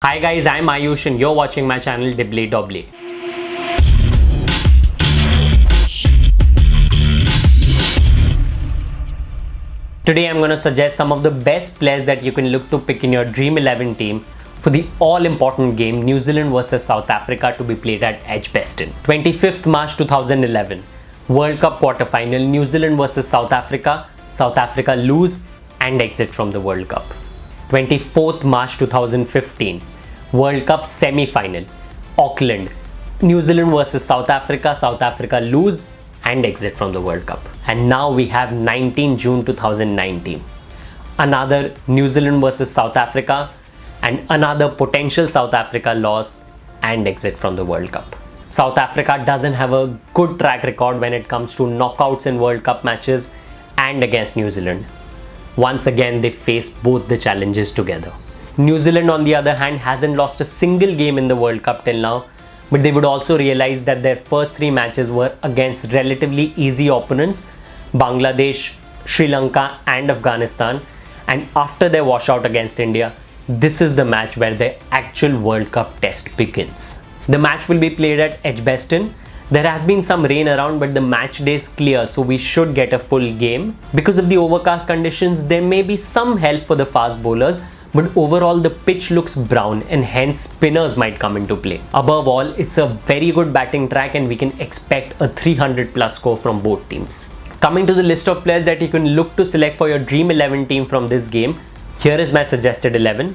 Hi guys, I'm Ayush and you're watching my channel Dream11. Today I'm going to suggest some of the best players that you can look to pick in your Dream11 team for the all-important game New Zealand vs South Africa to be played at Edgbaston. 25th March 2011, World Cup quarter-final, New Zealand vs South Africa. South Africa lose and exit from the World Cup. 24th March 2015, World Cup semi-final, Auckland, New Zealand vs South Africa. South Africa lose and exit from the World Cup. And now we have 19 June 2019, another New Zealand vs South Africa and another potential South Africa loss and exit from the World Cup. South Africa doesn't have a good track record when it comes to knockouts in World Cup matches and against New Zealand. Once again, they face both the challenges together. New Zealand, on the other hand, hasn't lost a single game in the World Cup till now, but they would also realize that their first three matches were against relatively easy opponents, Bangladesh, Sri Lanka and Afghanistan, and after their washout against India, this is the match where the actual World Cup test begins. The match will be played at Edgbaston. There has been some rain around, but the match day is clear, so we should get a full game. Because of the overcast conditions, there may be some help for the fast bowlers, but overall the pitch looks brown and hence spinners might come into play. Above all, it's a very good batting track and we can expect a 300 plus score from both teams. Coming to the list of players that you can look to select for your Dream11 team from this game, here is my suggested 11.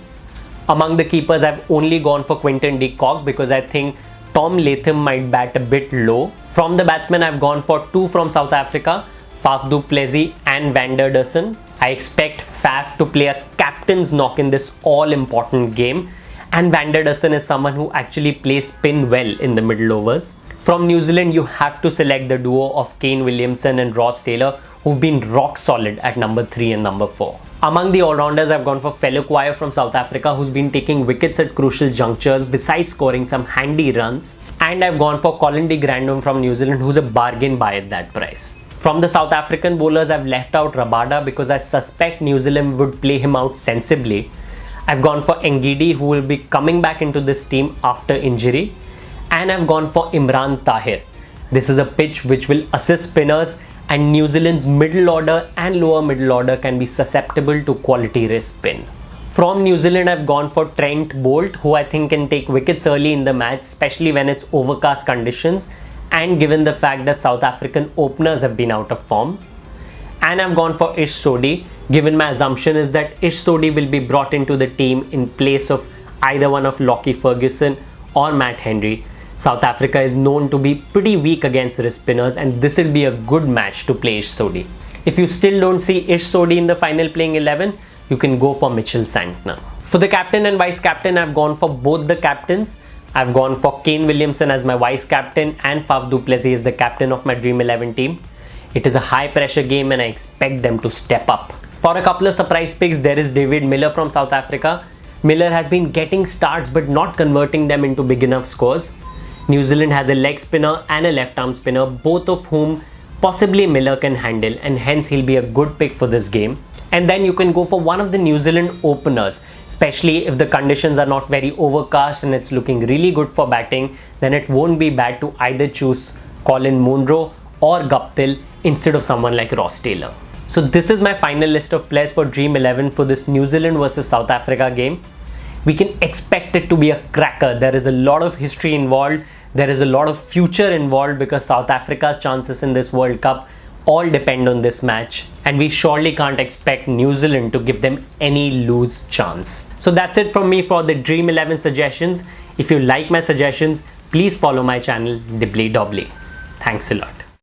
Among the keepers, I've only gone for Quinton de Kock because I think Tom Latham might bat a bit low. From the batsmen, I've gone for two from South Africa, Faf du Plessis and Van der Dussen. I expect Faf to play a captain's knock in this all-important game, and Van der Dussen is someone who actually plays spin well in the middle overs. From New Zealand, you have to select the duo of Kane Williamson and Ross Taylor, who've been rock solid at number 3 and number 4. Among the all-rounders, I've gone for Felukwaya from South Africa, who's been taking wickets at crucial junctures besides scoring some handy runs. And I've gone for Colin de Grandhomme from New Zealand, who's a bargain buy at that price. From the South African bowlers, I've left out Rabada because I suspect New Zealand would play him out sensibly. I've gone for Ngidi, who will be coming back into this team after injury. And I've gone for Imran Tahir. This is a pitch which will assist spinners, and New Zealand's middle order and lower middle order can be susceptible to quality wrist spin. From New Zealand, I've gone for Trent Boult, who I think can take wickets early in the match, especially when it's overcast conditions and given the fact that South African openers have been out of form. And I've gone for Ish Sodhi, given my assumption is that Ish Sodhi will be brought into the team in place of either one of Lockie Ferguson or Matt Henry. South Africa is known to be pretty weak against wrist spinners, and this will be a good match to play Ish Sodhi. If you still don't see Ish Sodhi in the final playing 11, you can go for Mitchell Santner. For the captain and vice captain, I've gone for both the captains. I've gone for Kane Williamson as my vice captain and Faf du Plessis as the captain of my Dream11 team. It is a high pressure game and I expect them to step up. For a couple of surprise picks, there is David Miller from South Africa. Miller has been getting starts but not converting them into big enough scores. New Zealand has a leg spinner and a left arm spinner, both of whom possibly Miller can handle, and hence he'll be a good pick for this game. And then you can go for one of the New Zealand openers, especially if the conditions are not very overcast and it's looking really good for batting, then it won't be bad to either choose Colin Munro or Guptill instead of someone like Ross Taylor. So this is my final list of players for Dream11 for this New Zealand vs South Africa game. We can expect it to be a cracker. There is a lot of history involved. There is a lot of future involved because South Africa's chances in this World Cup all depend on this match. And we surely can't expect New Zealand to give them any loose chance. So that's it from me for the Dream11 suggestions. If you like my suggestions, please follow my channel, Dream11. Thanks a lot.